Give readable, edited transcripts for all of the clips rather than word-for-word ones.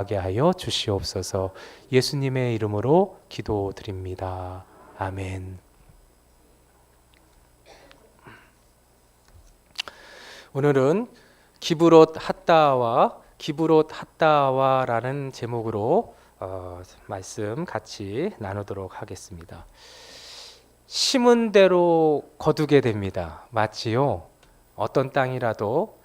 하게 하여 주시옵소서. 예수님의 이름으로 기도드립니다. 아멘. 오늘은 기브롯 핫다와라는 제목으로 말씀 같이 나누도록 하겠습니다. 심은 대로 거두게 됩니다. 마치요, 어떤 땅이라도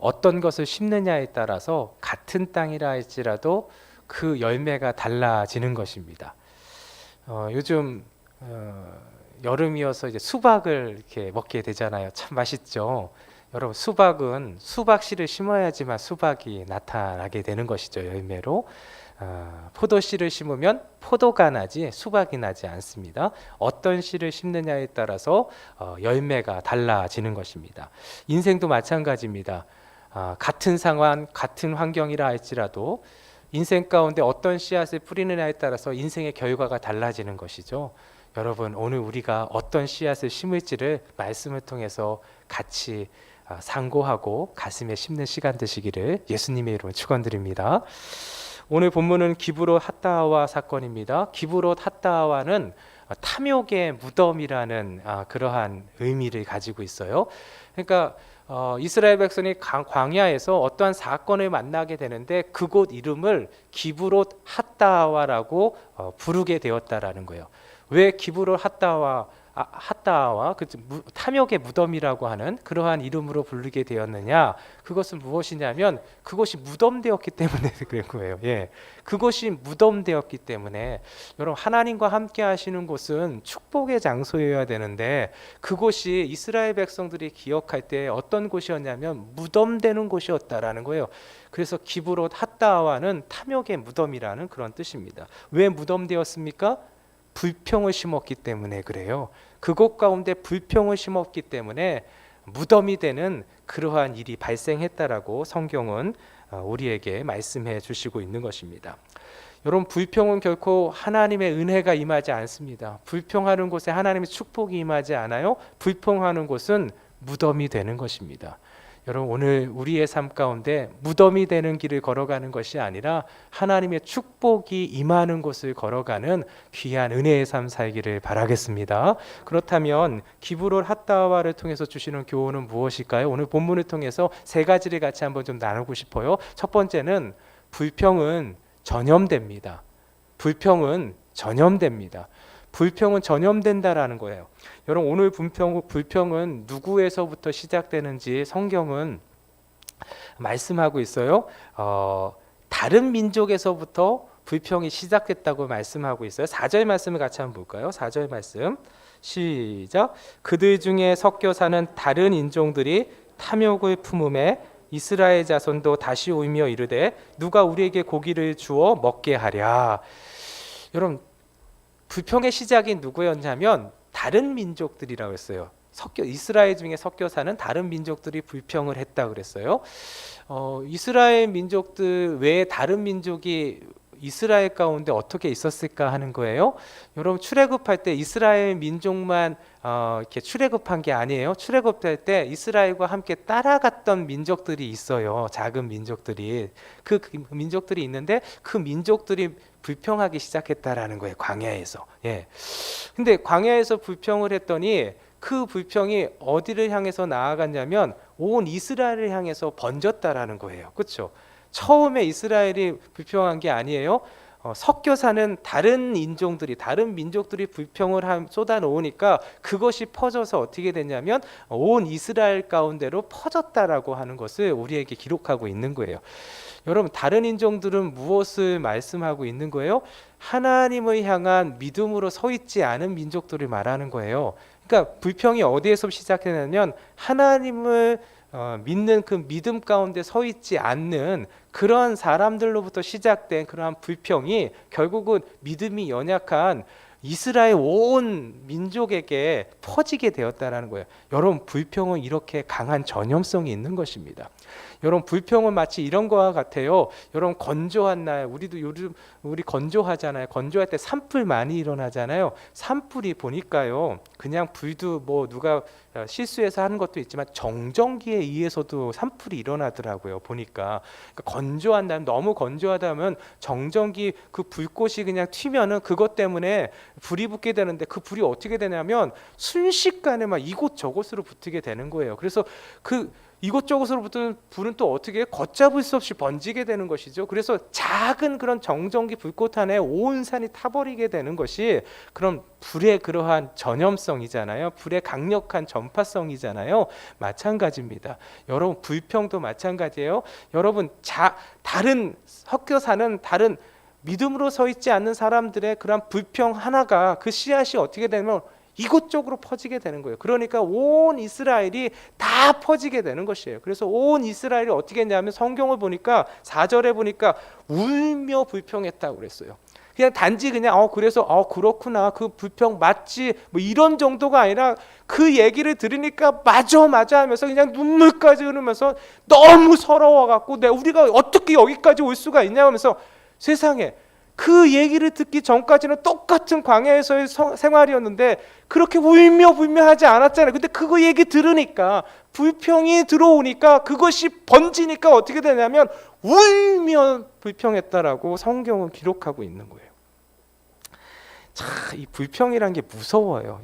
어떤 것을 심느냐에 따라서 같은 땅이라 할지라도 그 열매가 달라지는 것입니다. 요즘 여름이어서 이제 수박을 이렇게 먹게 되잖아요. 참 맛있죠. 여러분, 수박은 수박씨를 심어야지만 수박이 나타나게 되는 것이죠, 열매로. 포도씨를 심으면 포도가 나지 수박이 나지 않습니다. 어떤 씨를 심느냐에 따라서 열매가 달라지는 것입니다. 인생도 마찬가지입니다. 같은 상황, 같은 환경이라 할지라도 인생 가운데 어떤 씨앗을 뿌리느냐에 따라서 인생의 결과가 달라지는 것이죠. 여러분, 오늘 우리가 어떤 씨앗을 심을지를 말씀을 통해서 같이 상고하고 가슴에 심는 시간 되시기를 예수님의 이름으로 축원드립니다. 오늘 본문은 기브롯 핫다와 사건입니다. 기브롯 핫다와는 탐욕의 무덤이라는 그러한 의미를 가지고 있어요. 그러니까 이스라엘 백성이 광야에서 어떠한 사건을 만나게 되는데 그곳 이름을 기브롯 핫다와라고 부르게 되었다라는 거예요. 왜 기브롯 핫다와 그 탐욕의 무덤이라고 하는 그러한 이름으로 부르게 되었느냐? 그것은 무엇이냐면 그것이 무덤되었기 때문에 그런 거예요. 예, 그것이 무덤되었기 때문에 여러분, 하나님과 함께 하시는 곳은 축복의 장소여야 되는데 그곳이 이스라엘 백성들이 기억할 때 어떤 곳이었냐면 무덤되는 곳이었다라는 거예요. 그래서 기브롯 핫다와는 탐욕의 무덤이라는 그런 뜻입니다. 왜 무덤되었습니까? 불평을 심었기 때문에 그래요. 그곳 가운데 불평을 심었기 때문에 무덤이 되는 그러한 일이 발생했다라고 성경은 우리에게 말씀해 주시고 있는 것입니다. 여러분, 불평은 결코 하나님의 은혜가 임하지 않습니다. 불평하는 곳에 하나님의 축복이 임하지 않아요. 불평하는 곳은 무덤이 되는 것입니다. 여러분, 오늘 우리의 삶 가운데 무덤이 되는 길을 걸어가는 것이 아니라 하나님의 축복이 임하는 곳을 걸어가는 귀한 은혜의 삶 살기를 바라겠습니다. 그렇다면 기브롯 핫다와를 통해서 주시는 교훈은 무엇일까요? 오늘 본문을 통해서 세 가지를 같이 한번 좀 나누고 싶어요. 첫 번째는 불평은 전염됩니다. 불평은 전염됩니다. 불평은 전염된다라는 거예요. 여러분, 오늘 불평은 누구에서부터 시작되는지 성경은 말씀하고 있어요. 다른 민족에서부터 불평이 시작됐다고 말씀하고 있어요. 4절 말씀을 같이 한번 볼까요? 4절 말씀 시작. 그들 중에 섞여 사는 다른 인종들이 탐욕을 품음에 이스라엘 자손도 다시 오며 이르되 누가 우리에게 고기를 주어 먹게 하랴. 여러분, 불평의 시작이 누구였냐면 다른 민족들이라고 했어요. 이스라엘 중에 섞여 사는 다른 민족들이 불평을 했다 그랬어요. 이스라엘 민족들 외에 다른 민족이 이스라엘 가운데 어떻게 있었을까 하는 거예요. 여러분, 출애굽할 때 이스라엘 민족만 이렇게 출애굽한 게 아니에요. 출애굽할 때 이스라엘과 함께 따라갔던 민족들이 있어요. 작은 민족들이. 그 민족들이 있는데 그 민족들이 불평하기 시작했다라는 거예요. 광야에서. 예. 근데 광야에서 불평을 했더니 그 불평이 어디를 향해서 나아갔냐면 온 이스라엘을 향해서 번졌다라는 거예요. 그렇죠? 처음에 이스라엘이 불평한 게 아니에요. 섞여 사는 다른 인종들이, 다른 민족들이 불평을 쏟아놓으니까 그것이 퍼져서 어떻게 됐냐면 온 이스라엘 가운데로 퍼졌다라고 하는 것을 우리에게 기록하고 있는 거예요. 여러분, 다른 인종들은 무엇을 말씀하고 있는 거예요? 하나님을 향한 믿음으로 서 있지 않은 민족들을 말하는 거예요. 그러니까 불평이 어디에서 시작했냐면 하나님을 믿는 그 믿음 가운데 서 있지 않는 그런 사람들로부터 시작된 그러한 불평이 결국은 믿음이 연약한 이스라엘 온 민족에게 퍼지게 되었다는 거예요. 여러분, 불평은 이렇게 강한 전염성이 있는 것입니다. 여러분 불평은 마치 이런 거와 같아요. 여러분 건조한 날 우리도 요즘 우리 건조하잖아요. 건조할 때 산불 많이 일어나잖아요. 산불이 보니까요. 그냥 불도 뭐 누가 실수해서 하는 것도 있지만 정전기에 의해서도 산불이 일어나더라고요. 보니까 그러니까 건조한 날 너무 건조하다면 정전기 그 불꽃이 그냥 튀면은 그것 때문에 불이 붙게 되는데 그 불이 어떻게 되냐면 순식간에 막 이곳저곳으로 붙게 되는 거예요. 그래서 그 이곳저곳으로 붙은 불은 또 어떻게 걷잡을 수 없이 번지게 되는 것이죠. 그래서 작은 그런 정전기 불꽃 안에 온 산이 타버리게 되는 것이 그런 불의 그러한 전염성이잖아요. 불의 강력한 전파성이잖아요. 마찬가지입니다. 여러분 불평도 마찬가지예요. 여러분 다른 섞여 사는 다른 믿음으로 서 있지 않는 사람들의 그런 불평 하나가 그 씨앗이 어떻게 되면 이곳저곳으로 퍼지게 되는 거예요. 그러니까 온 이스라엘이 다 퍼지게 되는 것이에요. 그래서 온 이스라엘이 어떻게 했냐면 성경을 보니까 4절에 보니까 울며 불평했다고 그랬어요. 그냥 단지 그냥 그래서 그렇구나 그 불평 맞지 뭐 이런 정도가 아니라 그 얘기를 들으니까 맞아 하면서 그냥 눈물까지 흐르면서 너무 서러워 갖고 우리가 어떻게 여기까지 올 수가 있냐 하면서 세상에 그 얘기를 듣기 전까지는 똑같은 광야에서의 생활이었는데 그렇게 울며 불며하지 않았잖아요. 근데 그거 얘기 들으니까 불평이 들어오니까 그것이 번지니까 어떻게 되냐면 울며 불평했다라고 성경은 기록하고 있는 거예요. 이 불평이란 게 무서워요.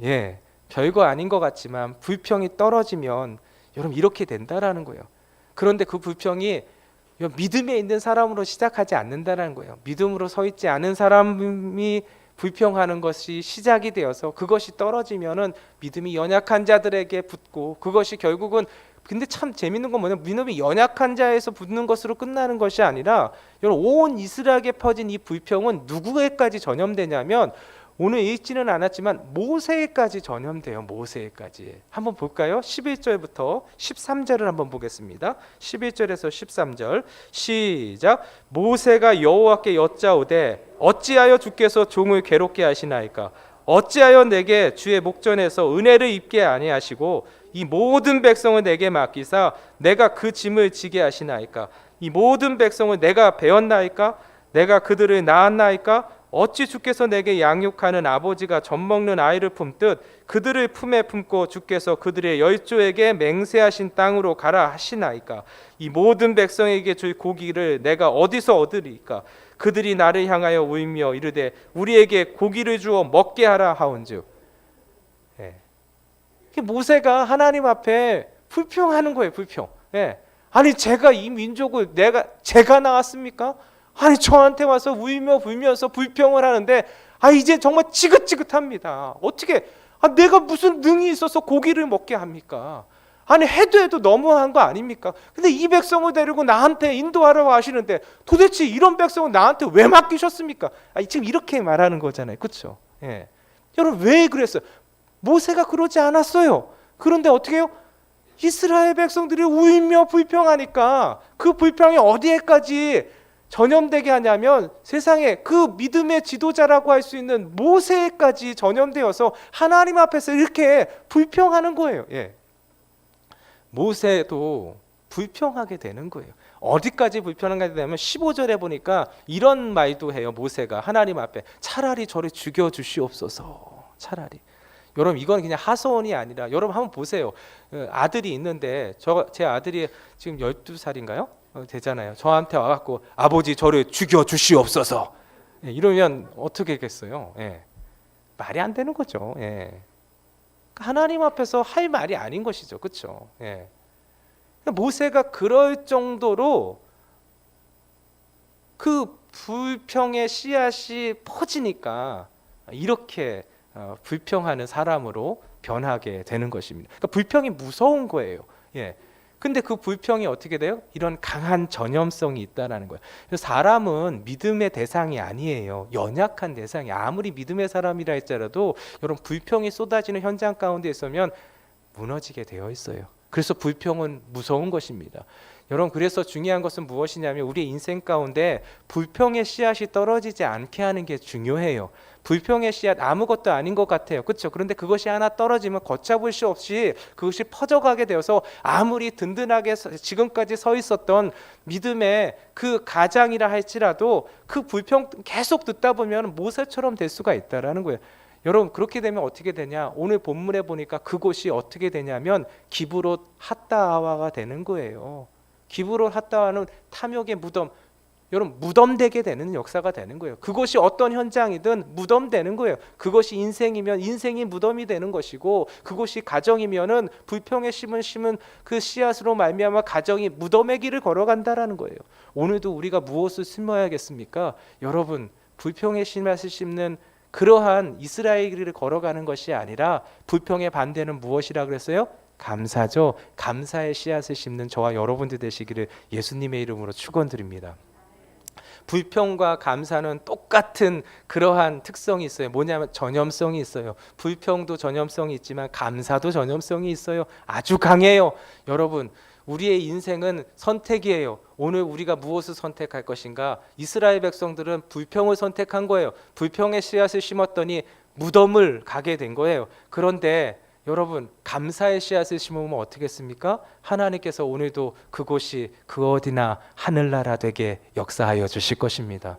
별거 아닌 것 같지만 불평이 떨어지면 여러분 이렇게 된다라는 거예요. 그런데 그 불평이 믿음에 있는 사람으로 시작하지 않는다는 거예요. 믿음으로 서 있지 않은 사람이 불평하는 것이 시작이 되어서 그것이 떨어지면은 믿음이 연약한 자들에게 붙고 그것이 결국은 근데 참 재밌는 건 뭐냐면 믿음이 연약한 자에서 붙는 것으로 끝나는 것이 아니라 여러분 온 이스라엘에 퍼진 이 불평은 누구에까지 전염되냐면 오늘 읽지는 않았지만 모세에까지 전염돼요. 모세에까지. 한번 볼까요? 11절부터 13절을 한번 보겠습니다. 11절에서 13절 시작. 모세가 여호와께 여짜오되 어찌하여 주께서 종을 괴롭게 하시나이까? 어찌하여 내게 주의 목전에서 은혜를 입게 아니하시고 이 모든 백성을 내게 맡기사 내가 그 짐을 지게 하시나이까? 이 모든 백성을 내가 배웠나이까? 내가 그들을 낳았나이까? 어찌 주께서 내게 양육하는 아버지가 젖먹는 아이를 품듯 그들을 품에 품고 주께서 그들의 열조에게 맹세하신 땅으로 가라 하시나이까? 이 모든 백성에게 줄 고기를 내가 어디서 얻으리까? 그들이 나를 향하여 울며 이르되 우리에게 고기를 주어 먹게 하라 하온즉. 모세가 하나님 앞에 불평하는 거예요. 불평. 아니 제가 이 민족을 제가 낳았습니까? 아니 저한테 와서 울며 불면서 불평을 하는데 이제 정말 지긋지긋합니다. 어떻게 내가 무슨 능이 있어서 고기를 먹게 합니까? 아니 해도 너무한 거 아닙니까? 근데 이 백성을 데리고 나한테 인도하라고 하시는데 도대체 이런 백성을 나한테 왜 맡기셨습니까? 지금 이렇게 말하는 거잖아요. 그렇죠? 여러분 왜 그랬어요? 모세가 그러지 않았어요. 그런데 어떻게 해요? 이스라엘 백성들이 울며 불평하니까 그 불평이 어디에까지 전염되게 하냐면 세상에 그 믿음의 지도자라고 할 수 있는 모세까지 전염되어서 하나님 앞에서 이렇게 불평하는 거예요. 모세도 불평하게 되는 거예요. 어디까지 불평하게 되냐면 15절에 보니까 이런 말도 해요. 모세가 하나님 앞에 차라리 저를 죽여주시옵소서. 차라리. 여러분 이건 그냥 하소연이 아니라 여러분 한번 보세요. 아들이 있는데 제 아들이 지금 12살인가요? 되잖아요. 저한테 와갖고 아버지 저를 죽여주시옵소서 이러면 어떻게 하겠어요? 말이 안 되는 거죠. 하나님 앞에서 할 말이 아닌 것이죠. 그렇죠? 모세가 그럴 정도로 그 불평의 씨앗이 퍼지니까 이렇게 불평하는 사람으로 변하게 되는 것입니다. 그러니까 불평이 무서운 거예요. 근데 그 불평이 어떻게 돼요? 이런 강한 전염성이 있다라는 거예요. 그래서 사람은 믿음의 대상이 아니에요. 연약한 대상이 아무리 믿음의 사람이라 할지라도 여러분 불평이 쏟아지는 현장 가운데 있으면 무너지게 되어 있어요. 그래서 불평은 무서운 것입니다. 여러분, 그래서 중요한 것은 무엇이냐면 우리 인생 가운데 불평의 씨앗이 떨어지지 않게 하는 게 중요해요. 불평의 씨앗 아무것도 아닌 것 같아요. 그렇죠? 그런데 그것이 하나 떨어지면 걷잡을 수 없이 그것이 퍼져가게 되어서 아무리 든든하게 지금까지 서 있었던 믿음의 그 가장이라 할지라도 그 불평 계속 듣다 보면 모세처럼 될 수가 있다라는 거예요. 여러분, 그렇게 되면 어떻게 되냐? 오늘 본문에 보니까 그곳이 어떻게 되냐면 기브롯 핫다와가 되는 거예요. 기브롯 핫다와는 탐욕의 무덤, 여러분, 무덤되게 되는 역사가 되는 거예요. 그것이 어떤 현장이든 무덤되는 거예요. 그것이 인생이면 인생이 무덤이 되는 것이고, 그것이 가정이면은 불평의 심은 그 씨앗으로 말미암아 가정이 무덤의 길을 걸어간다라는 거예요. 오늘도 우리가 무엇을 심어야겠습니까? 여러분, 불평의 씨앗을 심는 그러한 이스라엘 길을 걸어가는 것이 아니라, 불평의 반대는 무엇이라 그랬어요? 감사죠. 감사의 씨앗을 심는 저와 여러분들 되시기를 예수님의 이름으로 축원드립니다. 불평과 감사는 똑같은 그러한 특성이 있어요. 뭐냐면 전염성이 있어요. 불평도 전염성이 있지만 감사도 전염성이 있어요. 아주 강해요. 여러분, 우리의 인생은 선택이에요. 오늘 우리가 무엇을 선택할 것인가? 이스라엘 백성들은 불평을 선택한 거예요. 불평의 씨앗을 심었더니 무덤을 가게 된 거예요. 그런데 여러분, 감사의 씨앗을 심으면 어떻겠습니까? 하나님께서 오늘도 그곳이 그 어디나 하늘나라 되게 역사하여 주실 것입니다.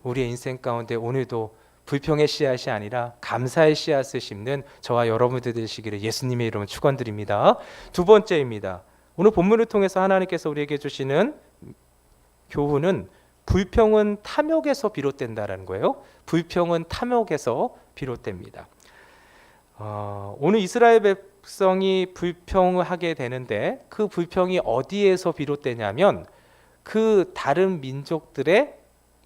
우리의 인생 가운데 오늘도 불평의 씨앗이 아니라 감사의 씨앗을 심는 저와 여러분들 되시기를 예수님의 이름으로 축원드립니다. 두 번째입니다. 오늘 본문을 통해서 하나님께서 우리에게 주시는 교훈은 불평은 탐욕에서 비롯된다라는 거예요. 불평은 탐욕에서 비롯됩니다. 오늘 이스라엘 백성이 불평을 하게 되는데 그 불평이 어디에서 비롯되냐면 그 다른 민족들의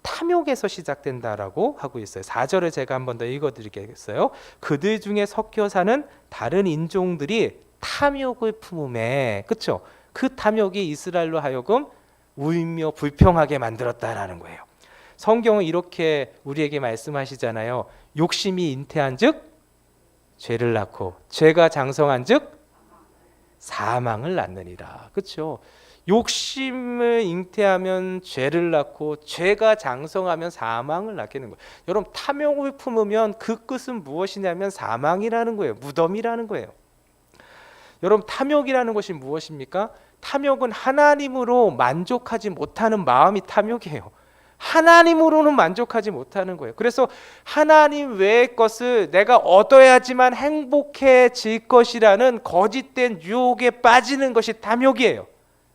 탐욕에서 시작된다라고 하고 있어요. 4절을 제가 한 번 더 읽어드리겠어요. 그들 중에 섞여 사는 다른 인종들이 탐욕을 품음에, 그렇죠? 그 탐욕이 이스라엘로 하여금 울며 불평하게 만들었다라는 거예요. 성경은 이렇게 우리에게 말씀하시잖아요. 욕심이 잉태한즉 죄를 낳고 죄가 장성한즉 사망을 낳느니라. 그렇죠? 욕심을 잉태하면 죄를 낳고 죄가 장성하면 사망을 낳게 되는 거예요. 여러분, 탐욕을 품으면 그 끝은 무엇이냐면 사망이라는 거예요. 무덤이라는 거예요. 여러분, 탐욕이라는 것이 무엇입니까? 탐욕은 하나님으로 만족하지 못하는 마음이 탐욕이에요. 하나님으로는 만족하지 못하는 거예요. 그래서 하나님 외의 것을 내가 얻어야지만 행복해질 것이라는 거짓된 유혹에 빠지는 것이 탐욕이에요.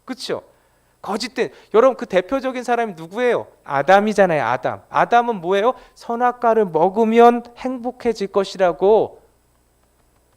그렇죠? 거짓된, 여러분, 그 대표적인 사람이 누구예요? 아담이잖아요. 아담은 뭐예요? 선악과를 먹으면 행복해질 것이라고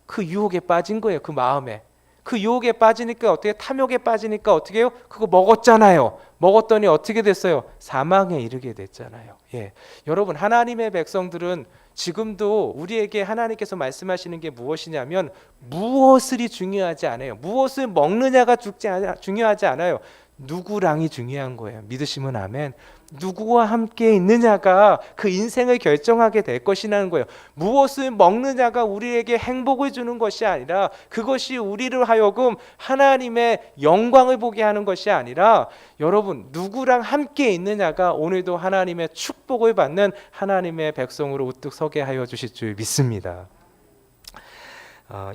그 유혹에 빠진 거예요. 그 마음에. 그 유혹에 빠지니까 어떻게, 탐욕에 빠지니까 어떻게 해요? 그거 먹었잖아요. 먹었더니 어떻게 됐어요? 사망에 이르게 됐잖아요. 예. 여러분, 하나님의 백성들은 지금도 우리에게 하나님께서 말씀하시는 게 무엇이냐면 무엇이 중요하지 않아요. 무엇을 먹느냐가 중요하지 않아요. 누구랑이 중요한 거예요. 믿으시면 아멘. 누구와 함께 있느냐가 그 인생을 결정하게 될 것이라는 거예요. 무엇을 먹느냐가 우리에게 행복을 주는 것이 아니라, 그것이 우리를 하여금 하나님의 영광을 보게 하는 것이 아니라, 여러분, 누구랑 함께 있느냐가 오늘도 하나님의 축복을 받는 하나님의 백성으로 우뚝 서게 하여 주실 줄 믿습니다.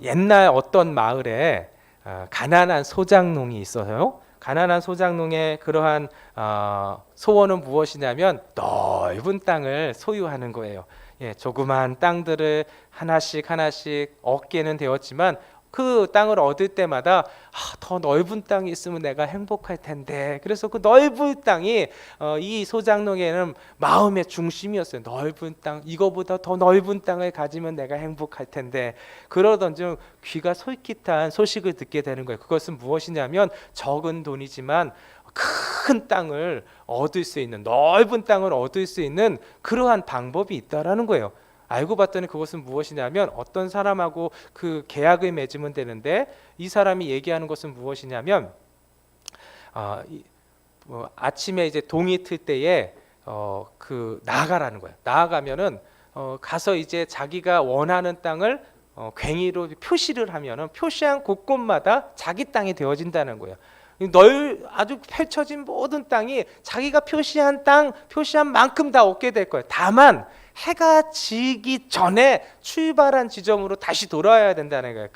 옛날 어떤 마을에 가난한 소장농이 있어요. 가난한 소장농의 그러한 소원은 무엇이냐면 넓은 땅을 소유하는 거예요. 예, 조그만 땅들을 하나씩 얻게는 되었지만 그 땅을 얻을 때마다 더 넓은 땅이 있으면 내가 행복할 텐데, 그래서 그 넓은 땅이 이 소장농에는 마음의 중심이었어요. 넓은 땅, 이거보다 더 넓은 땅을 가지면 내가 행복할 텐데, 그러던 중 귀가 솔깃한 소식을 듣게 되는 거예요. 그것은 무엇이냐면 적은 돈이지만 큰 땅을 얻을 수 있는, 넓은 땅을 얻을 수 있는 그러한 방법이 있다라는 거예요. 알고 봤더니 그것은 무엇이냐면 어떤 사람하고 그 계약을 맺으면 되는데, 이 사람이 얘기하는 것은 무엇이냐면 아침에 이제 동이 틀 때에 나아가라는 거예요. 나아가면은 가서 이제 자기가 원하는 땅을 괭이로 표시를 하면은 표시한 곳곳마다 자기 땅이 되어진다는 거예요. 아주 펼쳐진 모든 땅이 자기가 표시한 땅, 표시한 만큼 다 얻게 될 거예요. 다만 해가 지기 전에 출발한 지점으로 다시 돌아와야 된다는 거예요.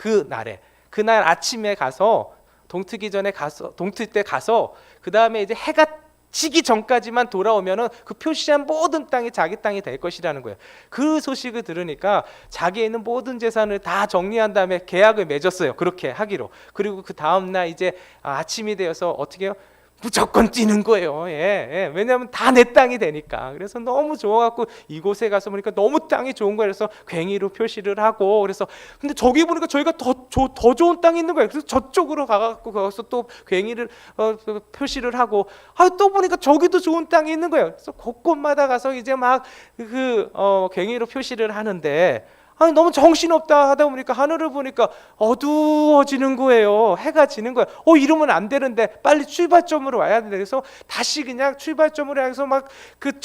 그날 아침에 가서 동트기 전에 가서 동트 때 가서 그 다음에 이제 해가 지기 전까지만 돌아오면은 그 표시한 모든 땅이 자기 땅이 될 것이라는 거예요. 그 소식을 들으니까 자기에 있는 모든 재산을 다 정리한 다음에 계약을 맺었어요. 그렇게 하기로. 그리고 그 다음 날 이제 아침이 되어서 어떻게 해요? 무조건 뛰는 거예요. 왜냐하면 다 내 땅이 되니까. 그래서 너무 좋아갖고 이곳에 가서 보니까 너무 땅이 좋은 거예요. 그래서 괭이로 표시를 하고, 그래서 근데 저기 보니까 저희가 더 좋은 땅이 있는 거예요. 그래서 저쪽으로 가갖고 거기서 또 괭이를 표시를 하고, 또 보니까 저기도 좋은 땅이 있는 거예요. 그래서 곳곳마다 가서 이제 막 괭이로 표시를 하는데, 너무 정신없다 하다 보니까 하늘을 보니까 어두워지는 거예요. 해가 지는 거예요. 이러면 안 되는데 빨리 출발점으로 와야 되는데, 그래서 다시 그냥 출발점으로 해서 막 그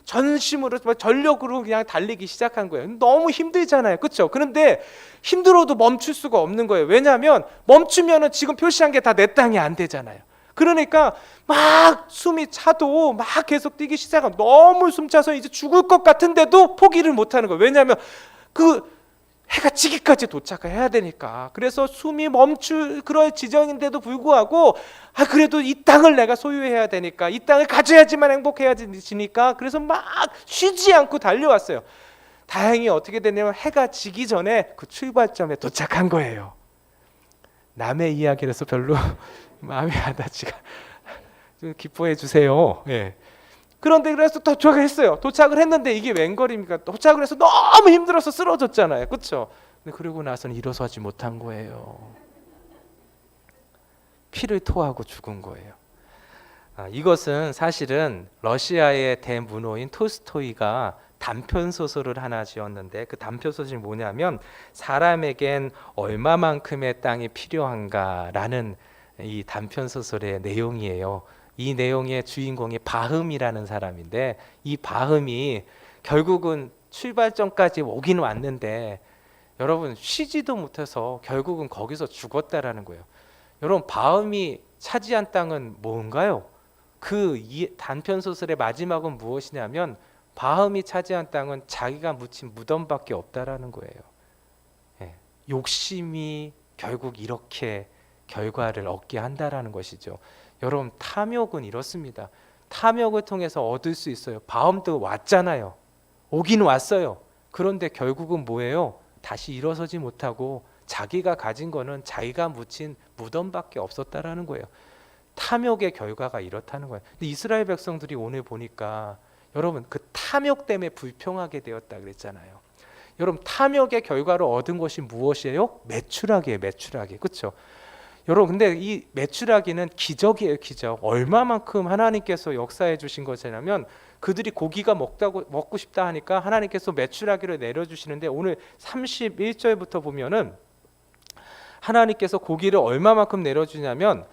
전심으로 전력으로 그냥 달리기 시작한 거예요. 너무 힘들잖아요, 그렇죠? 그런데 힘들어도 멈출 수가 없는 거예요. 왜냐하면 멈추면은 지금 표시한 게 다 내 땅이 안 되잖아요. 그러니까 막 숨이 차도 막 계속 뛰기 시작하면 너무 숨차서 이제 죽을 것 같은데도 포기를 못하는 거예요. 왜냐하면 그 해가 지기까지 도착해야 되니까. 그래서 숨이 멈출 그럴 지정인데도 불구하고 그래도 이 땅을 내가 소유해야 되니까, 이 땅을 가져야지만 행복해지니까, 그래서 막 쉬지 않고 달려왔어요. 다행히 어떻게 됐냐면 해가 지기 전에 그 출발점에 도착한 거예요. 남의 이야기라서 별로 마음이 안 닿지가, 좀 기뻐해 주세요. 그런데 그래서 도착을 했어요. 도착을 했는데 이게 웬걸입니까? 도착을 해서 너무 힘들어서 쓰러졌잖아요, 그렇죠? 근데 그러고 나서는 일어서지 못한 거예요. 피를 토하고 죽은 거예요. 이것은 사실은 러시아의 대문호인 톨스토이가 단편 소설을 하나 지었는데, 그 단편 소설이 뭐냐면 사람에겐 얼마만큼의 땅이 필요한가라는 이 단편 소설의 내용이에요. 이 내용의 주인공이 바흠이라는 사람인데, 이 바흠이 결국은 출발점까지 오긴 왔는데 여러분 쉬지도 못해서 결국은 거기서 죽었다라는 거예요. 여러분, 바흠이 차지한 땅은 뭔가요? 그 단편 소설의 마지막은 무엇이냐면 바흠이 차지한 땅은 자기가 묻힌 무덤밖에 없다라는 거예요. 욕심이 결국 이렇게 결과를 얻게 한다라는 것이죠. 여러분, 탐욕은 이렇습니다. 탐욕을 통해서 얻을 수 있어요. 바움도 왔잖아요. 오긴 왔어요. 그런데 결국은 뭐예요? 다시 일어서지 못하고 자기가 가진 거는 자기가 묻힌 무덤밖에 없었다라는 거예요. 탐욕의 결과가 이렇다는 거예요. 근데 이스라엘 백성들이 오늘 보니까 여러분, 그 탐욕 때문에 불평하게 되었다 그랬잖아요. 여러분, 탐욕의 결과로 얻은 것이 무엇이에요? 매출하기예요, 매출하기. 그렇죠? 여러분, 근데 이 매출하기는 기적이에요, 기적. 얼마만큼 하나님께서 역사해 주신 것이냐면, 그들이 고기가 먹고 싶다 하니까 하나님께서 매출하기를 내려주시는데, 오늘 31절부터 보면은 하나님께서 고기를 얼마만큼 내려주냐면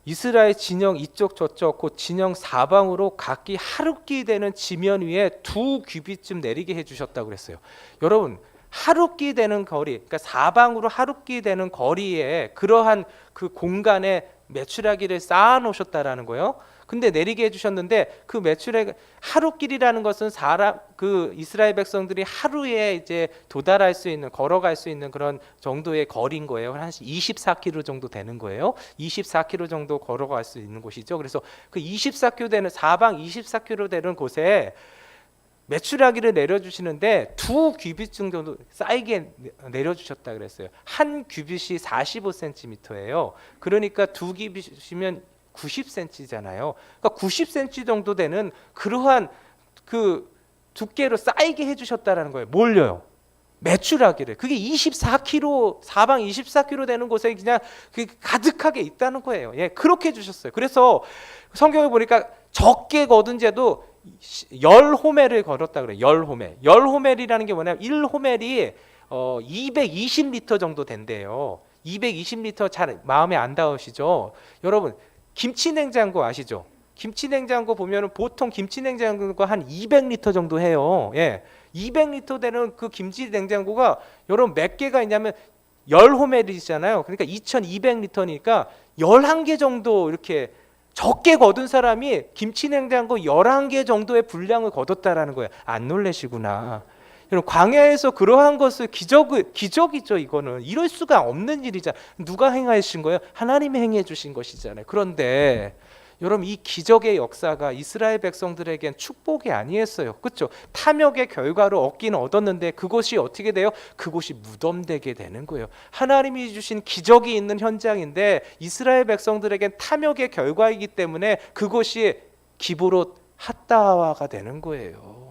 이스라엘 진영 이쪽 저쪽 곧 진영 사방으로 각기 하루끼 되는 지면 위에 2규빗쯤 내리게 해주셨다고 그랬어요. 여러분, 하루끼 되는 거리, 그러니까 사방으로 하루끼 되는 거리에 그러한 그 공간에 메추라기를 쌓아 놓으셨다라는 거예요. 근데 내리게 해주셨는데, 그 메추라기 하루길이라는 것은 그 이스라엘 백성들이 하루에 이제 도달할 수 있는, 걸어갈 수 있는 그런 정도의 거리인 거예요. 한 24km 정도 되는 거예요. 24km 정도 걸어갈 수 있는 곳이죠. 그래서 그 24km 되는, 사방 24km 되는 곳에 메추라기를 내려주시는데 2규빗 정도 쌓이게 내려주셨다 그랬어요. 한 규빗이 45cm예요. 그러니까 2규빗이면 90cm잖아요. 그러니까 90cm 정도 되는 그러한 그 두께로 쌓이게 해주셨다라는 거예요. 뭘요? 메추라기를. 그게 24km, 사방 24km 되는 곳에 그냥 가득하게 있다는 거예요. 그렇게 해주셨어요. 그래서 성경을 보니까 적게 거둔 자도 10호멜을 걸었다 그래요. 10호멜. 10호멜이라는 게 뭐냐면 1호멜이 220리터 정도 된대요. 220리터 잘 마음에 안 닿으시죠? 여러분, 김치냉장고 아시죠? 김치냉장고 보면은 보통 김치냉장고가 한 200리터 정도 해요. 200리터 되는 그 김치냉장고가 여러분 몇 개가 있냐면 10호멜이잖아요. 그러니까 2200리터니까 11개 정도 이렇게 적게 거둔 사람이 김치 냉장고 11개 정도의 분량을 거뒀다라는 거예요. 안 놀라시구나. 여러분, 광야에서 그러한 것을 기적이죠. 이거는 이럴 수가 없는 일이잖아요. 누가 행하신 거예요? 하나님이 행해 주신 것이잖아요. 그런데 여러분, 이 기적의 역사가 이스라엘 백성들에겐 축복이 아니었어요. 그렇죠? 탐욕의 결과로 얻기는 얻었는데 그것이 어떻게 돼요? 그것이 무덤되게 되는 거예요. 하나님이 주신 기적이 있는 현장인데 이스라엘 백성들에겐 탐욕의 결과이기 때문에 그것이 기브롯 핫다와가 되는 거예요.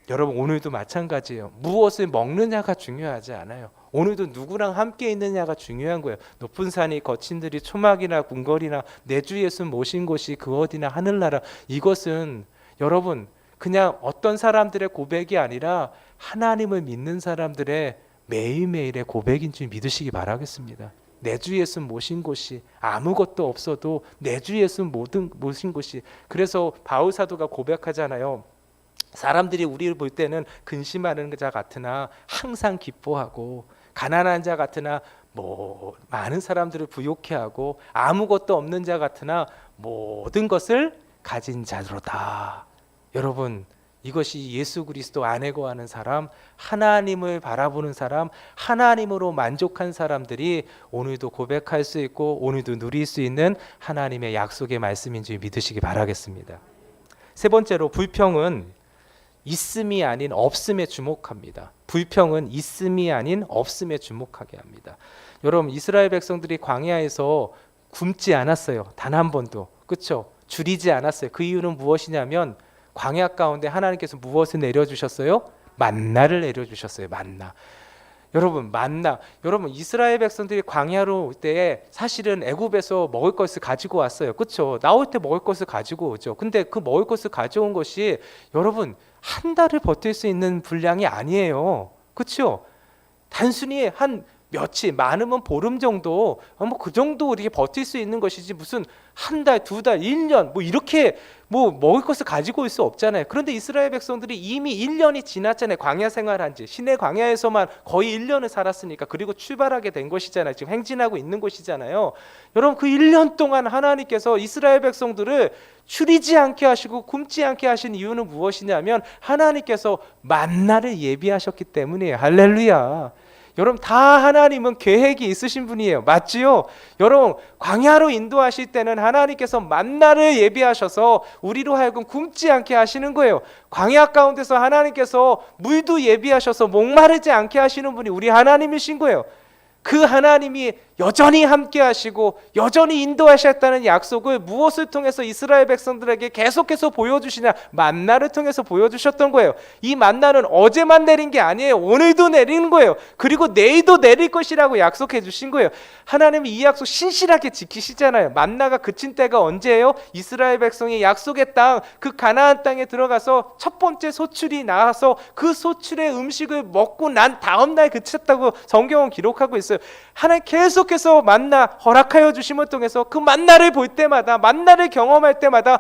여러분, 오늘도 마찬가지예요. 무엇을 먹느냐가 중요하지 않아요. 오늘도 누구랑 함께 있느냐가 중요한 거예요. 높은 산이 거친 들이 초막이나 궁궐이나 내 주 예수 모신 곳이 그 어디나 하늘나라. 이것은 여러분 그냥 어떤 사람들의 고백이 아니라 하나님을 믿는 사람들의 매일매일의 고백인 줄 믿으시기 바라겠습니다. 내 주 예수 모신 곳이 아무것도 없어도 내 주 예수 모신 곳이. 그래서 바울 사도가 고백하잖아요. 사람들이 우리를 볼 때는 근심하는 자 같으나 항상 기뻐하고, 가난한 자 같으나 많은 사람들을 부욕해 하고, 아무것도 없는 자 같으나 모든 것을 가진 자로다. 여러분, 이것이 예수 그리스도 안에 거하는 사람, 하나님을 바라보는 사람, 하나님으로 만족한 사람들이 오늘도 고백할 수 있고 오늘도 누릴 수 있는 하나님의 약속의 말씀인 줄 믿으시기 바라겠습니다. 세 번째로, 불평은 있음이 아닌 없음에 주목합니다. 불평은 있음이 아닌 없음에 주목하게 합니다. 여러분, 이스라엘 백성들이 광야에서 굶지 않았어요. 단 한 번도. 그렇죠? 줄이지 않았어요. 그 이유는 무엇이냐면 광야 가운데 하나님께서 무엇을 내려주셨어요? 만나를 내려주셨어요. 만나. 여러분, 만나. 여러분, 이스라엘 백성들이 광야로 올 때 사실은 애굽에서 먹을 것을 가지고 왔어요. 그렇죠? 나올 때 먹을 것을 가지고 오죠. 근데 그 먹을 것을 가져온 것이 여러분 한 달을 버틸 수 있는 분량이 아니에요. 그렇죠? 단순히 한 며칠, 많으면 보름 정도, 그 정도 이렇게 버틸 수 있는 것이지 무슨 한 달, 두 달, 1년 이렇게 먹을 것을 가지고 올 수 없잖아요. 그런데 이스라엘 백성들이 이미 1년이 지났잖아요. 광야 생활한 지. 시내 광야에서만 거의 1년을 살았으니까. 그리고 출발하게 된 것이잖아요. 지금 행진하고 있는 곳이잖아요. 여러분, 그 1년 동안 하나님께서 이스라엘 백성들을 추리지 않게 하시고 굶지 않게 하신 이유는 무엇이냐면 하나님께서 만나를 예비하셨기 때문이에요. 할렐루야. 여러분, 다 하나님은 계획이 있으신 분이에요. 맞지요? 여러분, 광야로 인도하실 때는 하나님께서 만나를 예비하셔서 우리로 하여금 굶지 않게 하시는 거예요. 광야 가운데서 하나님께서 물도 예비하셔서 목마르지 않게 하시는 분이 우리 하나님이신 거예요. 그 하나님이 여전히 함께 하시고 여전히 인도하셨다는 약속을 무엇을 통해서 이스라엘 백성들에게 계속해서 보여주시냐? 만나를 통해서 보여주셨던 거예요. 이 만나는 어제만 내린 게 아니에요. 오늘도 내리는 거예요. 그리고 내일도 내릴 것이라고 약속해 주신 거예요. 하나님이 이 약속 신실하게 지키시잖아요. 만나가 그친 때가 언제예요? 이스라엘 백성이 약속의 땅, 그 가나안 땅에 들어가서 첫 번째 소출이 나와서 그 소출의 음식을 먹고 난 다음 날 그쳤다고 성경은 기록하고 있어요. 하나님 계속해서 만나 허락하여 주심을 통해서 그 만나를 볼 때마다, 만나를 경험할 때마다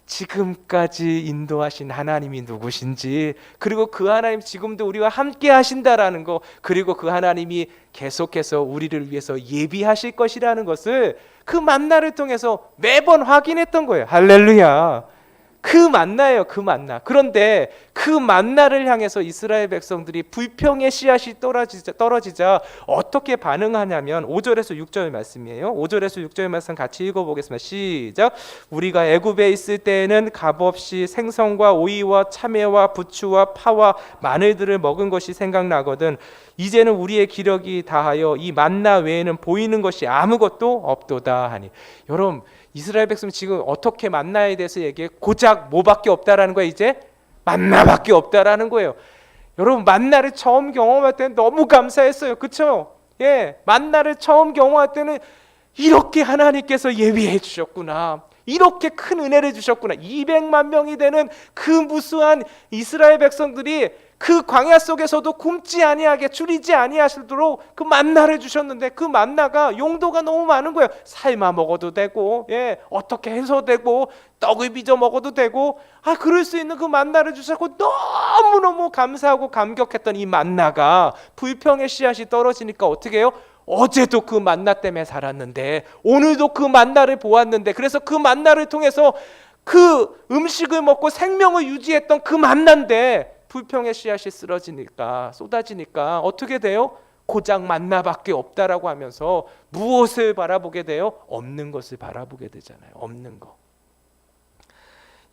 지금까지 인도하신 하나님이 누구신지, 그리고 그 하나님 지금도 우리와 함께 하신다라는 거, 그리고 그 하나님이 계속해서 우리를 위해서 예비하실 것이라는 것을 그 만나를 통해서 매번 확인했던 거예요. 할렐루야. 그 만나예요. 그 만나. 그런데 그 만나를 향해서 이스라엘 백성들이 불평의 씨앗이 떨어지자 어떻게 반응하냐면 5절에서 6절 말씀이에요. 5절에서 6절 말씀 같이 읽어보겠습니다. 시작. 우리가 애굽에 있을 때에는 값없이 생선과 오이와 참외와 부추와 파와 마늘들을 먹은 것이 생각나거든. 이제는 우리의 기력이 다하여 이 만나 외에는 보이는 것이 아무것도 없도다 하니. 여러분, 이스라엘 백성이 지금 어떻게 만나에 대해서 얘기해? 고작 뭐밖에 없다라는 거예요. 이제 만나밖에 없다라는 거예요. 여러분, 만나를 처음 경험할 때는 너무 감사했어요. 그렇죠? 예, 만나를 처음 경험할 때는 이렇게 하나님께서 예비해 주셨구나. 이렇게 큰 은혜를 주셨구나. 200만 명이 되는 그 무수한 이스라엘 백성들이 그 광야 속에서도 굶지 아니하게 줄이지 아니하시도록 그 만나를 주셨는데, 그 만나가 용도가 너무 많은 거예요. 삶아 먹어도 되고, 어떻게 해서 되고, 떡을 빚어 먹어도 되고, 그럴 수 있는 그 만나를 주셨고, 너무너무 감사하고 감격했던 이 만나가 불평의 씨앗이 떨어지니까 어떻게 해요? 어제도 그 만나 때문에 살았는데, 오늘도 그 만나를 보았는데, 그래서 그 만나를 통해서 그 음식을 먹고 생명을 유지했던 그 만나인데, 불평의 씨앗이 쏟아지니까 어떻게 돼요? 고작 만나밖에 없다라고 하면서 무엇을 바라보게 돼요? 없는 것을 바라보게 되잖아요. 없는 거.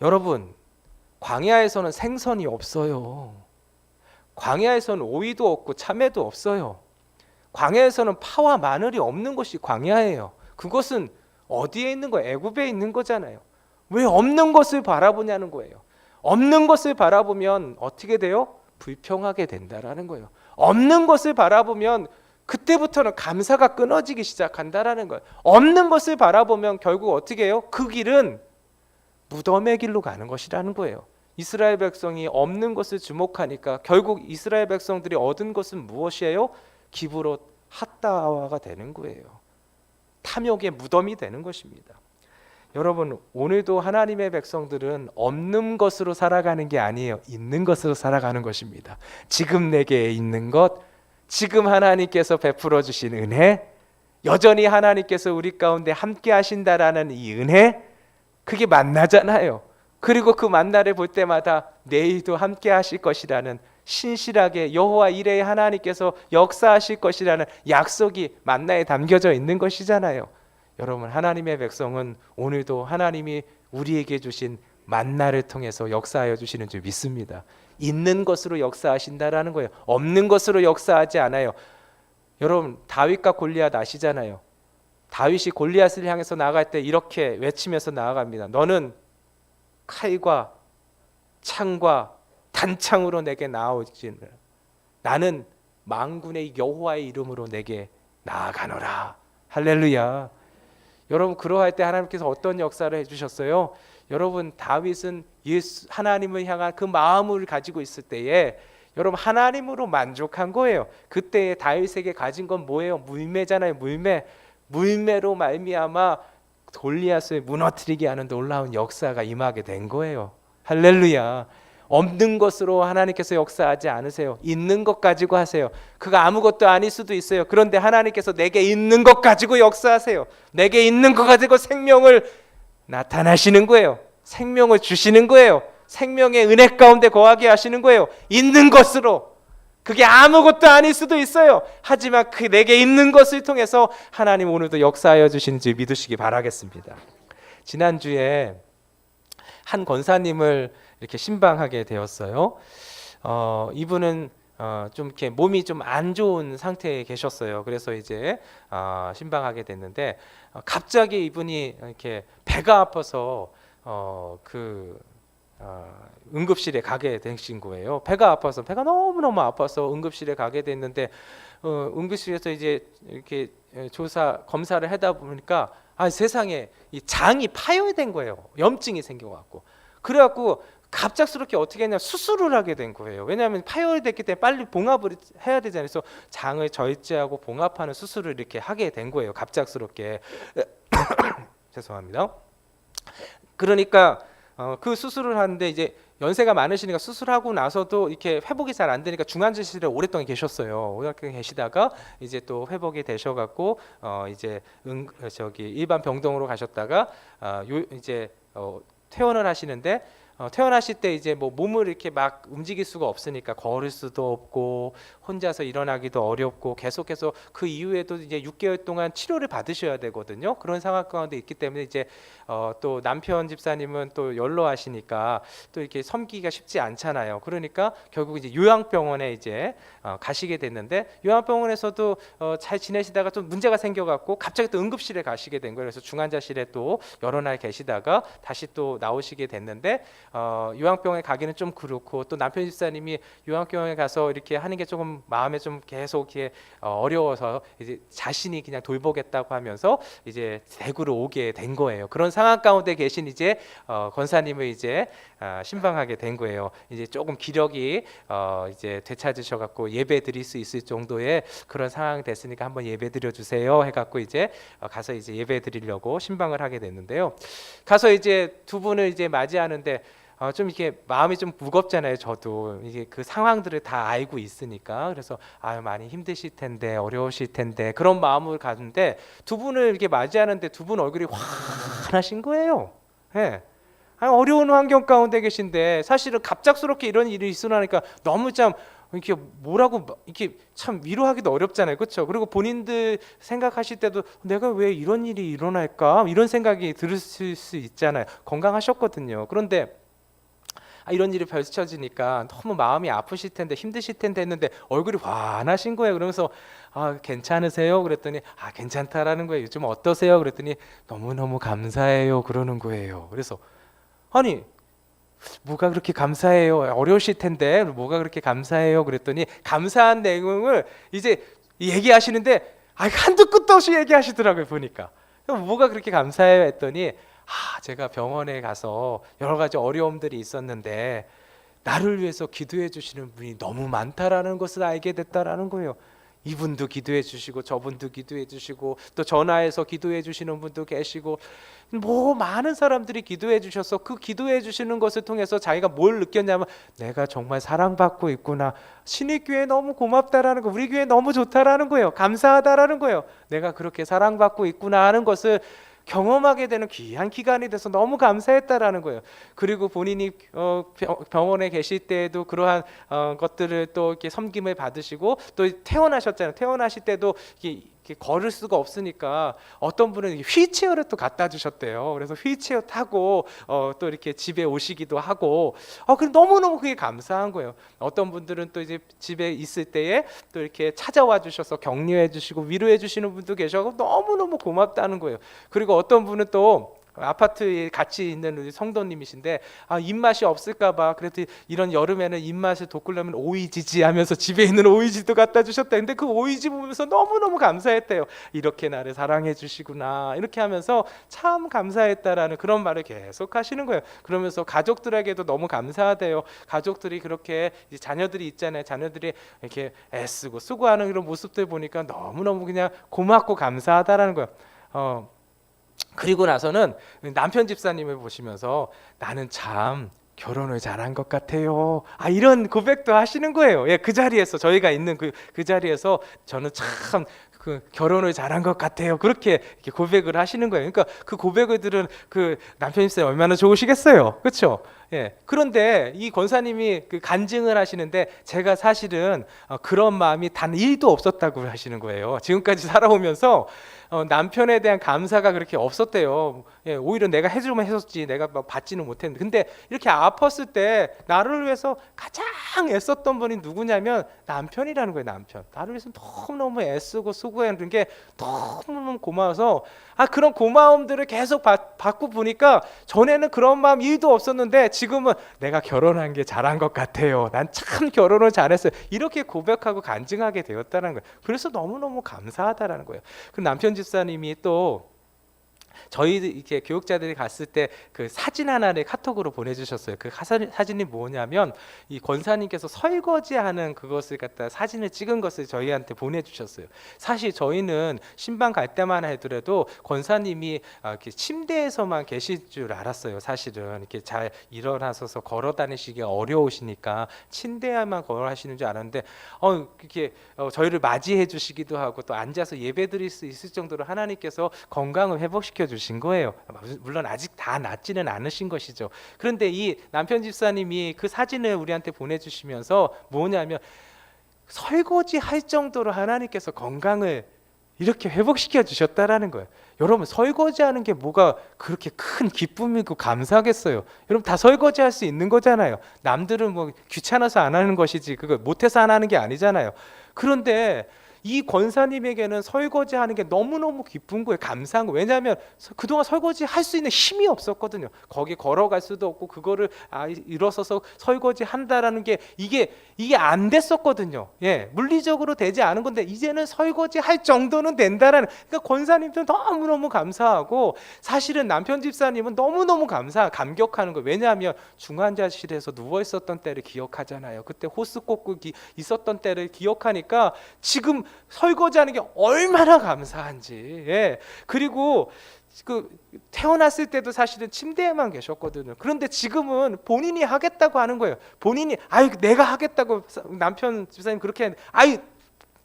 여러분, 광야에서는 생선이 없어요. 광야에서는 오이도 없고 참외도 없어요. 광야에서는 파와 마늘이 없는 것이 광야예요. 그것은 어디에 있는 거예요? 애굽에 있는 거잖아요. 왜 없는 것을 바라보냐는 거예요. 없는 것을 바라보면 어떻게 돼요? 불평하게 된다라는 거예요. 없는 것을 바라보면 그때부터는 감사가 끊어지기 시작한다라는 거예요. 없는 것을 바라보면 결국 어떻게 해요? 그 길은 무덤의 길로 가는 것이라는 거예요. 이스라엘 백성이 없는 것을 주목하니까 결국 이스라엘 백성들이 얻은 것은 무엇이에요? 기브롯 핫다와가 되는 거예요. 탐욕의 무덤이 되는 것입니다. 여러분, 오늘도 하나님의 백성들은 없는 것으로 살아가는 게 아니에요. 있는 것으로 살아가는 것입니다. 지금 내게 있는 것, 지금 하나님께서 베풀어 주신 은혜, 여전히 하나님께서 우리 가운데 함께 하신다라는 이 은혜, 그게 만나잖아요. 그리고 그 만나를 볼 때마다 내일도 함께 하실 것이라는, 신실하게 여호와 이레의 하나님께서 역사하실 것이라는 약속이 만나에 담겨져 있는 것이잖아요. 여러분, 하나님의 백성은 오늘도 하나님이 우리에게 주신 만나를 통해서 역사하여 주시는 줄 믿습니다. 있는 것으로 역사하신다라는 거예요. 없는 것으로 역사하지 않아요. 여러분, 다윗과 골리앗 아시잖아요. 다윗이 골리앗을 향해서 나아갈 때 이렇게 외치면서 나아갑니다. 너는 칼과 창과 단창으로 내게 나아오지는, 나는 만군의 여호와의 이름으로 내게 나아가노라. 할렐루야. 여러분, 그러할 때 하나님께서 어떤 역사를 해주셨어요? 여러분, 다윗은 하나님을 향한 그 마음을 가지고 있을 때에 여러분, 하나님으로 만족한 거예요. 그때에 다윗에게 가진 건 뭐예요? 물매잖아요. 물매로 말미암아 골리앗을 무너뜨리게 하는 놀라운 역사가 임하게 된 거예요. 할렐루야. 없는 것으로 하나님께서 역사하지 않으세요. 있는 것 가지고 하세요. 그가 아무것도 아닐 수도 있어요. 그런데 하나님께서 내게 있는 것 가지고 역사하세요. 내게 있는 것 가지고 생명을 나타나시는 거예요. 생명을 주시는 거예요. 생명의 은혜 가운데 거하게 하시는 거예요. 있는 것으로. 그게 아무것도 아닐 수도 있어요. 하지만 그 내게 있는 것을 통해서 하나님 오늘도 역사하여 주시는지 믿으시기 바라겠습니다. 지난주에 한 권사님을 이렇게 신방하게 되었어요. 이분은 좀 이렇게 몸이 좀 안 좋은 상태에 계셨어요. 그래서 이제 신방하게 됐는데 갑자기 이분이 이렇게 배가 아파서 응급실에 가게 되신 거예요. 배가 너무너무 아파서 응급실에 가게 됐는데 응급실에서 이제 이렇게 검사를 하다 보니까 세상에 이 장이 파열된 거예요. 염증이 생겨갖고. 그래갖고 갑작스럽게 어떻게 했냐면 수술을 하게 된 거예요. 왜냐하면 파열됐기 때문에 빨리 봉합을 해야 되잖아요. 그래서 장을 절제하고 봉합하는 수술을 이렇게 하게 된 거예요. 갑작스럽게. 죄송합니다. 그러니까 그 수술을 하는데 이제 연세가 많으시니까 수술하고 나서도 이렇게 회복이 잘 안 되니까 중환자실에 오랫동안 계셨어요. 오랫동안 계시다가 이제 또 회복이 되셔갖고 이제 일반 병동으로 가셨다가 이제 퇴원을 하시는데 퇴원하실 때 이제 뭐 몸을 이렇게 막 움직일 수가 없으니까 걸을 수도 없고 혼자서 일어나기도 어렵고 계속해서 그 이후에도 이제 6개월 동안 치료를 받으셔야 되거든요. 그런 상황 가운데 있기 때문에 이제 또 남편 집사님은 또 연로하시니까 또 이렇게 섬기기가 쉽지 않잖아요. 그러니까 결국 이제 요양병원에 이제 가시게 됐는데 요양병원에서도 잘 지내시다가 좀 문제가 생겨갖고 갑자기 또 응급실에 가시게 된 거예요. 그래서 중환자실에 또 여러 날 계시다가 다시 또 나오시게 됐는데 요양병원에 가기는 좀 그렇고 또 남편 집사님이 요양병원에 가서 이렇게 하는 게 조금 마음에 좀 계속 이렇게 어려워서 이제 자신이 그냥 돌보겠다고 하면서 이제 대구로 오게 된 거예요. 그런 상황 가운데 계신 이제 권사님을 이제 신방하게 된 거예요. 이제 조금 기력이 이제 되찾으셔 갖고 예배 드릴 수 있을 정도의 그런 상황이 됐으니까 한번 예배 드려 주세요 해갖고 이제 가서 이제 예배 드리려고 신방을 하게 됐는데요. 가서 이제 두 분을 이제 맞이하는데 좀 이렇게 마음이 좀 무겁잖아요. 저도 이게 그 상황들을 다 알고 있으니까. 그래서 많이 힘드실 텐데 어려우실 텐데 그런 마음을 가는데 두 분을 이렇게 맞이하는데 두 분 얼굴이 환하신 거예요. 예. 어려운 환경 가운데 계신데 사실은 갑작스럽게 이런 일이 있으니까 너무 참 이렇게 뭐라고 이렇게 참 위로하기도 어렵잖아요, 그렇죠? 그리고 본인들 생각하실 때도 내가 왜 이런 일이 일어날까 이런 생각이 들으실 수 있잖아요. 건강하셨거든요. 그런데 이런 일이 펼쳐지니까 너무 마음이 아프실 텐데 힘드실 텐데 했는데 얼굴이 환하신 거예요. 그러면서 괜찮으세요? 그랬더니 괜찮다라는 거예요. 요즘 어떠세요? 그랬더니 너무너무 감사해요 그러는 거예요. 그래서 아니 뭐가 그렇게 감사해요? 어려우실 텐데 뭐가 그렇게 감사해요? 그랬더니 감사한 내용을 이제 얘기하시는데 한두 끝도 없이 얘기하시더라고요. 보니까 뭐가 그렇게 감사해요? 했더니 제가 병원에 가서 여러 가지 어려움들이 있었는데 나를 위해서 기도해 주시는 분이 너무 많다라는 것을 알게 됐다라는 거예요. 이분도 기도해 주시고 저분도 기도해 주시고 또 전화해서 기도해 주시는 분도 계시고 많은 사람들이 기도해 주셔서 그 기도해 주시는 것을 통해서 자기가 뭘 느꼈냐면 내가 정말 사랑받고 있구나. 신입교회 너무 고맙다라는 거, 우리 교회 너무 좋다라는 거예요. 감사하다라는 거예요. 내가 그렇게 사랑받고 있구나 하는 것을 경험하게 되는 귀한 기간이 돼서 너무 감사했다라는 거예요. 그리고 본인이 병원에 계실 때에도 그러한 것들을 또 이렇게 섬김을 받으시고 또 퇴원하셨잖아요. 퇴원하실 때도 이렇게 걸을 수가 없으니까 어떤 분은 휠체어를 또 갖다 주셨대요. 그래서 휠체어 타고 또 이렇게 집에 오시기도 하고 너무너무 그게 감사한 거예요. 어떤 분들은 또 이제 집에 있을 때에 또 이렇게 찾아와 주셔서 격려해 주시고 위로해 주시는 분도 계셔서 너무너무 고맙다는 거예요. 그리고 어떤 분은 또 아파트에 같이 있는 우리 성도님이신데 입맛이 없을까봐 그래도 이런 여름에는 입맛을 돋구려면 오이지지 하면서 집에 있는 오이지도 갖다 주셨다. 근데 그 오이지 보면서 너무너무 감사했대요. 이렇게 나를 사랑해 주시구나 이렇게 하면서 참 감사했다라는 그런 말을 계속 하시는 거예요. 그러면서 가족들에게도 너무 감사하대요. 가족들이 그렇게 이제 자녀들이 있잖아요. 자녀들이 이렇게 애쓰고 수고하는 이런 모습들 보니까 너무너무 그냥 고맙고 감사하다라는 거예요. 그리고 나서는 남편 집사님을 보시면서 나는 참 결혼을 잘한 것 같아요. 이런 고백도 하시는 거예요. 그 자리에서 저희가 있는 그 자리에서 저는 참 그 결혼을 잘한 것 같아요. 그렇게 이렇게 고백을 하시는 거예요. 그러니까 그 고백을 들은 그 남편 집사님 얼마나 좋으시겠어요, 그렇죠? 그런데 이 권사님이 그 간증을 하시는데 제가 사실은 그런 마음이 단 1도 없었다고 하시는 거예요. 지금까지 살아오면서 남편에 대한 감사가 그렇게 없었대요. 오히려 내가 해주면 했었지 내가 받지는 못했는데 근데 이렇게 아팠을 때 나를 위해서 가장 애썼던 분이 누구냐면 남편이라는 거예요. 남편. 나를 위해서 너무너무 애쓰고 수고하는 게 너무너무 고마워서 그런 고마움들을 계속 받고 보니까 전에는 그런 마음 1도 없었는데 지금은 내가 결혼한 게 잘한 것 같아요. 난 참 결혼을 잘했어요. 이렇게 고백하고 간증하게 되었다는 거예요. 그래서 너무너무 감사하다라는 거예요. 그 남편 집사님이 또 저희 이렇게 교육자들이 갔을 때 그 사진 하나를 카톡으로 보내주셨어요. 그 사진이 뭐냐면 이 권사님께서 설거지하는 그것을 갖다 사진을 찍은 것을 저희한테 보내주셨어요. 사실 저희는 신방 갈 때만 하더라도 권사님이 이렇게 침대에서만 계실 줄 알았어요. 사실은 이렇게 잘 일어나서서 걸어 다니시기 어려우시니까 침대에만 걸어 하시는 줄 알았는데 이렇게 저희를 맞이해 주시기도 하고 또 앉아서 예배드릴 수 있을 정도로 하나님께서 건강을 회복시켜 주신 거예요. 물론 아직 다 낫지는 않으신 것이죠. 그런데 이 남편 집사님이 그 사진을 우리한테 보내주시면서 뭐냐면 설거지 할 정도로 하나님께서 건강을 이렇게 회복시켜 주셨다라는 거예요. 여러분 설거지하는 게 뭐가 그렇게 큰 기쁨이고 감사하겠어요. 여러분 다 설거지할 수 있는 거잖아요. 남들은 뭐 귀찮아서 안 하는 것이지 그거 못해서 안 하는 게 아니잖아요. 그런데 이 권사님에게는 설거지하는 게 너무너무 기쁜 거예요. 감사한 거예요. 왜냐하면 그동안 설거지 할 수 있는 힘이 없었거든요. 거기 걸어갈 수도 없고 그거를 일어서서 설거지 한다라는 게 이게 안 됐었거든요. 예, 물리적으로 되지 않은 건데 이제는 설거지 할 정도는 된다라는, 그러니까 권사님도 너무너무 감사하고, 사실은 남편 집사님은 너무너무 감격하는 거예요. 왜냐하면 중환자실에서 누워 있었던 때를 기억하잖아요. 그때 호스 꽂고 있었던 때를 기억하니까 지금 설거지하는 게 얼마나 감사한지. 예. 그리고 그 태어났을 때도 사실은 침대에만 계셨거든요. 그런데 지금은 본인이 하겠다고 하는 거예요. 본인이 내가 하겠다고, 남편 집사님 그렇게 했는데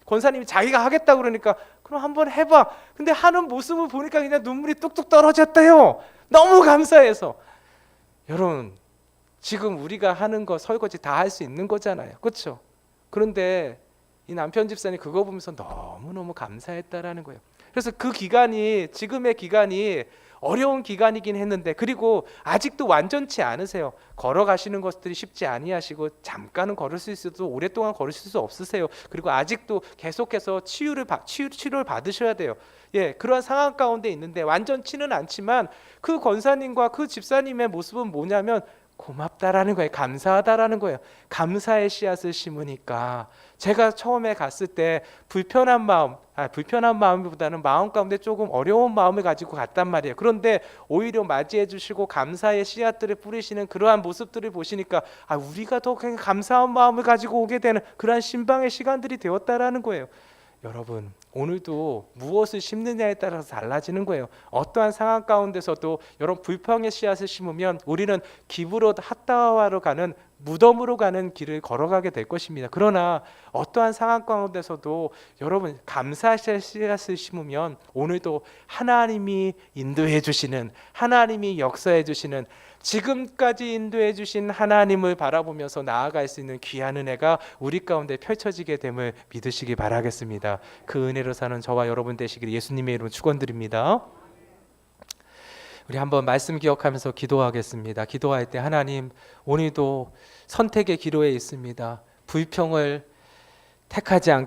권사님이 자기가 하겠다고 그러니까 그럼 한번 해봐. 근데 하는 모습을 보니까 그냥 눈물이 뚝뚝 떨어졌대요. 너무 감사해서. 여러분, 지금 우리가 하는 거 설거지 다 할 수 있는 거잖아요. 그렇죠? 그런데 이 남편 집사님 그거 보면서 너무너무 감사했다라는 거예요. 그래서 그 기간이, 지금의 기간이 어려운 기간이긴 했는데, 그리고 아직도 완전치 않으세요. 걸어가시는 것들이 쉽지 아니하시고, 잠깐은 걸을 수 있어도 오랫동안 걸으실 수 없으세요. 그리고 아직도 계속해서 치료를 받으셔야 돼요. 예, 그러한 상황 가운데 있는데 완전치는 않지만 그 권사님과 그 집사님의 모습은 뭐냐면 고맙다라는 거예요. 감사하다라는 거예요. 감사의 씨앗을 심으니까, 제가 처음에 갔을 때 불편한 마음보다는 마음 가운데 조금 어려운 마음을 가지고 갔단 말이에요. 그런데 오히려 맞이해 주시고 감사의 씨앗들을 뿌리시는 그러한 모습들을 보시니까 우리가 더 감사한 마음을 가지고 오게 되는 그러한 신방의 시간들이 되었다라는 거예요. 여러분, 오늘도 무엇을 심느냐에 따라서 달라지는 거예요. 어떠한 상황 가운데서도 여러분 불평의 씨앗을 심으면 우리는 기브로 핫다와로 가는, 무덤으로 가는 길을 걸어가게 될 것입니다. 그러나 어떠한 상황 가운데서도 여러분 감사의 씨앗을 심으면 오늘도 하나님이 인도해 주시는, 하나님이 역사해 주시는, 지금까지 인도해 주신 하나님을 바라보면서 나아갈 수 있는 귀한 은혜가 우리 가운데 펼쳐지게 됨을 믿으시기 바라겠습니다. 그 은혜로 사는 저와 여러분 되시길 예수님의 이름으로 축원드립니다. 우리 한번 말씀 기억하면서 기도하겠습니다. 기도할 때 하나님, 오늘도 선택의 기로에 있습니다. 불평을 택하지 않기